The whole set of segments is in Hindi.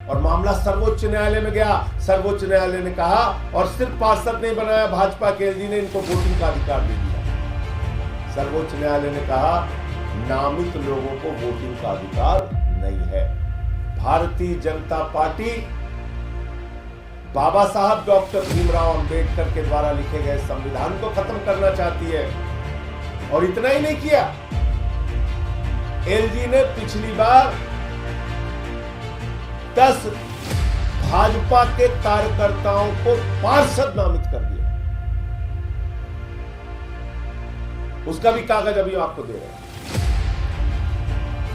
और मामला सर्वोच्च न्यायालय में गया। सर्वोच्च न्यायालय ने कहा, और सिर्फ पार्षद नहीं बनाया, भाजपा के एलजी ने इनको वोटिंग का अधिकार दे दिया। सर्वोच्च न्यायालय ने कहा नामित लोगों को वोटिंग का अधिकार नहीं है। भारतीय जनता पार्टी बाबा साहब डॉक्टर भीमराव अंबेडकर के द्वारा लिखे गए संविधान को खत्म करना चाहती है। और इतना ही नहीं किया, एलजी ने पिछली बार 10 भाजपा के कार्यकर्ताओं को पार्षद नामित कर दिया। उसका भी कागज अभी आपको दे रहे हैं।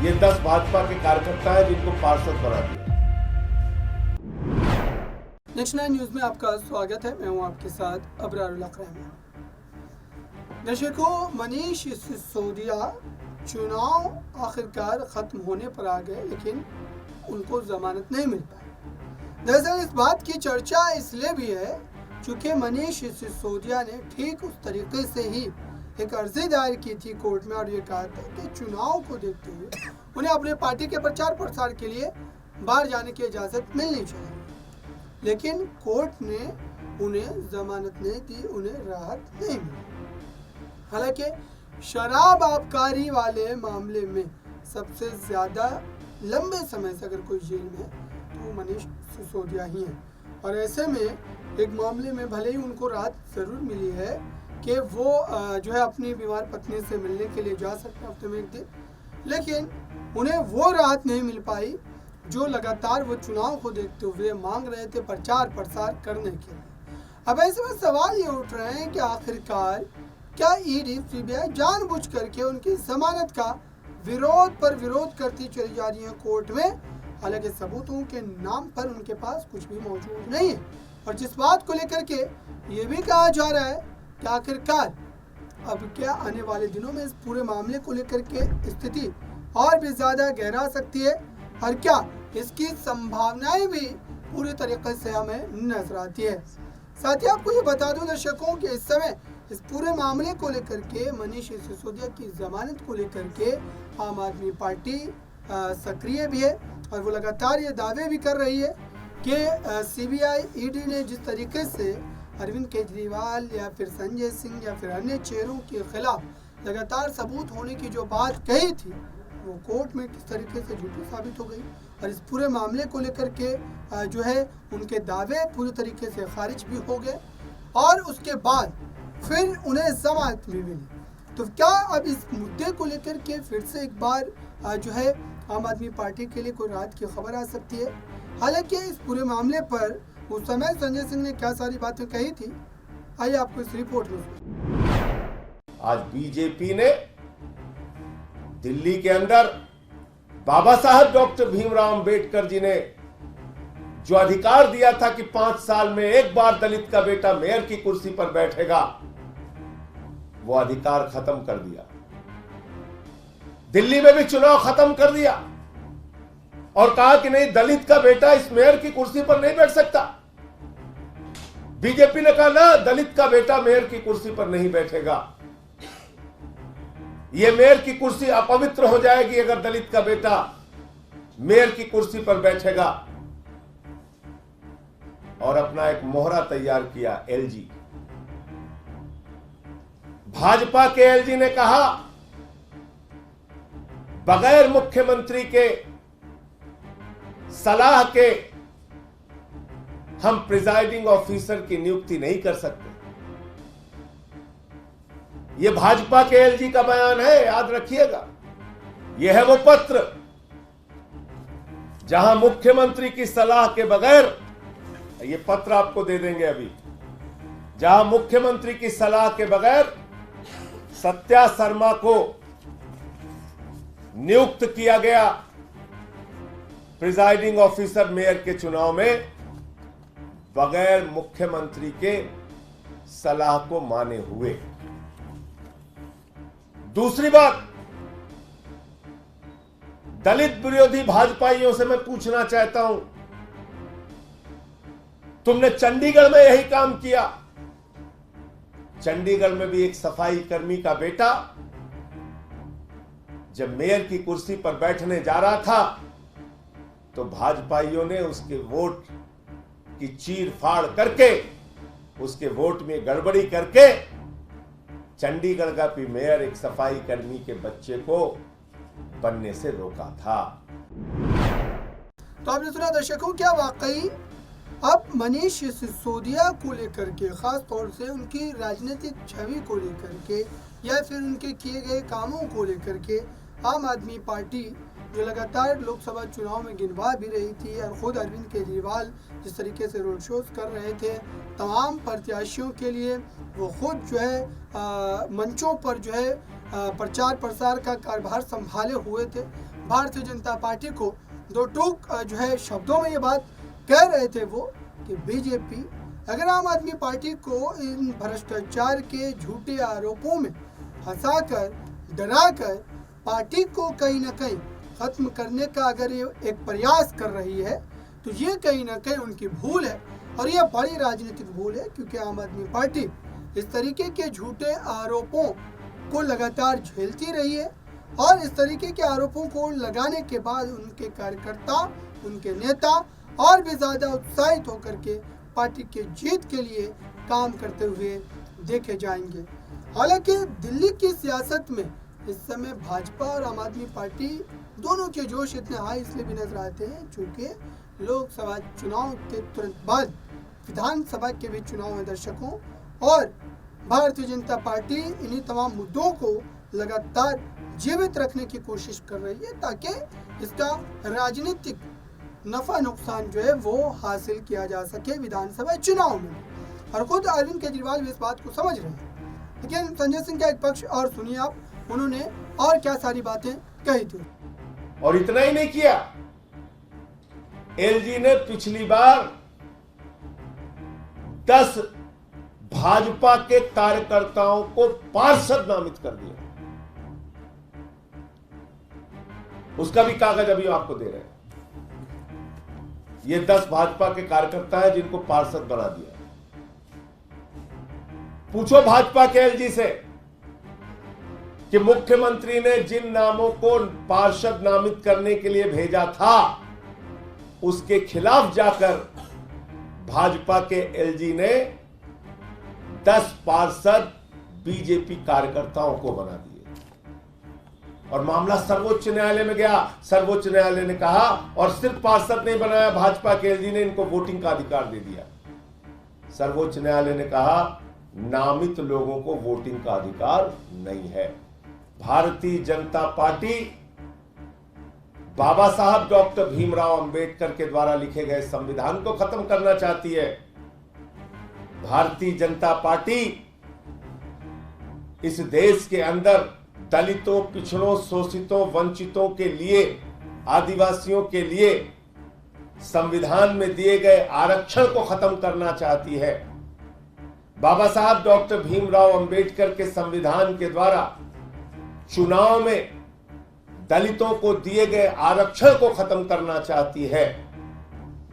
ये 10 भाजपा के कार्यकर्ता हैं जिनको पार्षद बना दिया। नेक्स्ट 9 न्यूज में आपका स्वागत है। मैं हूं आपके साथ अबरारुल अकरम। दर्शकों, मनीष सिसोदिया चुनाव आखिरकार खत्म होने पर आ गए, लेकिन उनको जमानत नहीं मिल पाई। दरअसल इस बात की चर्चा इसलिए भी है क्योंकि मनीष सिसोदिया ने ठीक उस तरीके से ही एक अर्जी दायर की थी कोर्ट में और ये कहा था कि चुनाव को देखते हुए उन्हें अपने पार्टी के प्रचार प्रसार के लिए बाहर जाने की इजाज़त मिलनी चाहिए। लेकिन कोर्ट ने उन्हें जमानत नहीं दी, उन्हें राहत नहीं मिली। हालांकि शराब आबकारी वाले मामले में सबसे ज़्यादा लंबे समय से अगर कोई जेल में है तो वो मनीष सिसोदिया ही हैं। और ऐसे में एक मामले में भले ही उनको राहत ज़रूर मिली है कि वो जो है अपनी बीमार पत्नी से मिलने के लिए जा सकते हैं हफ्ते में एक दिन, लेकिन उन्हें वो राहत नहीं मिल पाई जो लगातार वो चुनाव को देखते हुए मांग रहे थे प्रचार प्रसार करने के लिए। अब ऐसे में सवाल ये उठ रहे हैं कि आखिरकार क्या ईडी सीबीआई जानबूझ करके उनकी जमानत का विरोध पर विरोध करती चली जा रही है कोर्ट में, हालांकि सबूतों के नाम पर उनके पास कुछ भी मौजूद नहीं है। और जिस बात को लेकर के ये भी कहा जा रहा है कि आखिरकार अब क्या आने वाले दिनों में इस पूरे मामले को लेकर के स्थिति और भी ज़्यादा गहरा सकती है, और क्या इसकी संभावनाएं भी पूरी तरीके से हमें नजर आती है। साथ ही आपको ये बता दूं दर्शकों कि इस समय इस पूरे मामले को लेकर के मनीष सिसोदिया की जमानत को लेकर के आम आदमी पार्टी सक्रिय भी है और वो लगातार ये दावे भी कर रही है कि सीबीआई ईडी ने जिस तरीके से अरविंद केजरीवाल या फिर संजय सिंह या फिर अन्य चेहरों के खिलाफ लगातार सबूत होने की जो बात कही थी वो कोर्ट में किस तरीके से झूठी साबित हो गई, और इस पूरे मामले को लेकर के जो है उनके दावे पूरी तरीके से खारिज भी हो गए और उसके बाद फिर उन्हें जमानत भी मिली। तो क्या अब इस मुद्दे को लेकर के फिर से एक बार जो है आम आदमी पार्टी के लिए कोई राहत की खबर आ सकती है? हालांकि इस पूरे मामले पर उस समय संजय सिंह ने क्या सारी बातें कही थी, आइए आपको इस रिपोर्ट में। आज बीजेपी ने दिल्ली के अंदर बाबा साहब डॉक्टर भीमराव अंबेडकर जी ने जो अधिकार दिया था कि 5 साल में एक बार दलित का बेटा मेयर की कुर्सी पर बैठेगा, वो अधिकार खत्म कर दिया। दिल्ली में भी चुनाव खत्म कर दिया और कहा कि नहीं, दलित का बेटा इस मेयर की कुर्सी पर नहीं बैठ सकता। बीजेपी ने कहा ना, दलित का बेटा मेयर की कुर्सी पर नहीं बैठेगा, यह मेयर की कुर्सी अपवित्र हो जाएगी अगर दलित का बेटा मेयर की कुर्सी पर बैठेगा। और अपना एक मोहरा तैयार किया एलजी। भाजपा के एलजी ने कहा बगैर मुख्यमंत्री के सलाह के हम प्रिजाइडिंग ऑफिसर की नियुक्ति नहीं कर सकते। यह भाजपा के एलजी का बयान है, याद रखिएगा। यह है वो पत्र जहां मुख्यमंत्री की सलाह के बगैर, ये पत्र आपको दे देंगे अभी, जहां मुख्यमंत्री की सलाह के बगैर सत्या शर्मा को नियुक्त किया गया प्रिजाइडिंग ऑफिसर मेयर के चुनाव में, बगैर मुख्यमंत्री के सलाह को माने हुए। दूसरी बात, दलित विरोधी भाजपाइयों से मैं पूछना चाहता हूं, तुमने चंडीगढ़ में यही काम किया। चंडीगढ़ में भी एक सफाई कर्मी का बेटा जब मेयर की कुर्सी पर बैठने जा रहा था तो भाजपाइयों ने उसके वोट की चीर फाड़ करके, उसके वोट में गड़बड़ी करके चंडीगढ़ का भी मेयर एक सफाई कर्मी के बच्चे को बनने से रोका था। तो आपने सुना दर्शकों, क्या वाकई अब मनीष सिसोदिया को लेकर के, खास तौर से उनकी राजनीतिक छवि को लेकर के या फिर उनके किए गए कामों को लेकर के आम आदमी पार्टी जो लगातार लोकसभा चुनाव में गिनवा भी रही थी, और खुद अरविंद केजरीवाल जिस तरीके से रोड शोज कर रहे थे तमाम प्रत्याशियों के लिए, वो खुद जो है मंचों पर जो है प्रचार प्रसार का कार्यभार संभाले हुए थे। भारतीय जनता पार्टी को दो टूक जो है शब्दों में ये बात कह रहे थे वो कि बीजेपी अगर आम आदमी पार्टी को इन भ्रष्टाचार के झूठे आरोपों में फंसाकर, डराकर पार्टी को कहीं ना कहीं खत्म करने का अगर ये एक प्रयास कर रही है, तो ये कहीं ना कहीं उनकी भूल है, और ये बड़ी राजनीतिक भूल है। क्योंकि आम आदमी पार्टी इस तरीके के झूठे आरोपों को लगातार झेलती रही है, और इस तरीके के आरोपों को लगाने के बाद उनके कार्यकर्ता, उनके नेता और भी ज़्यादा उत्साहित होकर के पार्टी के जीत के लिए काम करते हुए देखे जाएंगे। हालांकि दिल्ली की सियासत में इस समय भाजपा और आम आदमी पार्टी दोनों के जोश इतने हाई इसलिए भी नजर आते हैं क्योंकि लोकसभा चुनाव के तुरंत बाद विधानसभा के भी चुनाव में दर्शकों, और भारतीय जनता पार्टी इन्हीं तमाम मुद्दों को लगातार जीवित रखने की कोशिश कर रही है ताकि इसका राजनीतिक नफा नुकसान जो है वो हासिल किया जा सके विधानसभा चुनाव में। और खुद अरविंद केजरीवाल भी इस बात को समझ रहे हैं। लेकिन संजय सिंह का एक पक्ष और सुनिए आप, उन्होंने और क्या सारी बातें कही थी। और इतना ही नहीं किया, एलजी ने पिछली बार 10 भाजपा के कार्यकर्ताओं को पार्षद नामित कर दिया। उसका भी कागज अभी आपको दे रहे हैं। ये 10 भाजपा के कार्यकर्ता हैं जिनको पार्षद बना दिया। पूछो भाजपा के एलजी से कि मुख्यमंत्री ने जिन नामों को पार्षद नामित करने के लिए भेजा था, उसके खिलाफ जाकर भाजपा के एलजी ने 10 पार्षद बीजेपी कार्यकर्ताओं को बना दिए। और मामला सर्वोच्च न्यायालय में गया। सर्वोच्च न्यायालय ने कहा, और सिर्फ पार्षद नहीं बनाया भाजपा के एलजी ने, इनको वोटिंग का अधिकार दे दिया। सर्वोच्च न्यायालय ने कहा नामित लोगों को वोटिंग का अधिकार नहीं है। भारतीय जनता पार्टी बाबा साहब डॉक्टर भीमराव अंबेडकर के द्वारा लिखे गए संविधान को खत्म करना चाहती है। भारतीय जनता पार्टी इस देश के अंदर दलितों, पिछड़ों, शोषितों, वंचितों के लिए, आदिवासियों के लिए संविधान में दिए गए आरक्षण को खत्म करना चाहती है। बाबा साहब डॉक्टर भीमराव अंबेडकर के संविधान के द्वारा चुनाव में दलितों को दिए गए आरक्षण को खत्म करना चाहती है।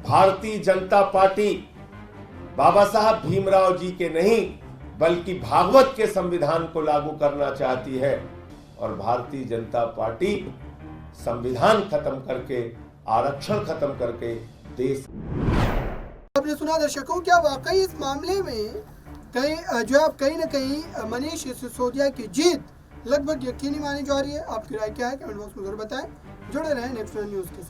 भारतीय जनता पार्टी बाबा साहब भीमराव जी के नहीं बल्कि भागवत के संविधान को लागू करना चाहती है। और भारतीय जनता पार्टी संविधान खत्म करके, आरक्षण खत्म करके देश। आपने सुना दर्शकों, क्या वाकई इस मामले में कहीं जो आप कहीं ना कहीं मनीष सिसोदिया की जीत लगभग यकीनी मानी जा रही है? आपकी राय क्या है? कमेंट बॉक्स में जरूर बताएं। जुड़े रहें नेक्स्ट न्यूज़ के साथ।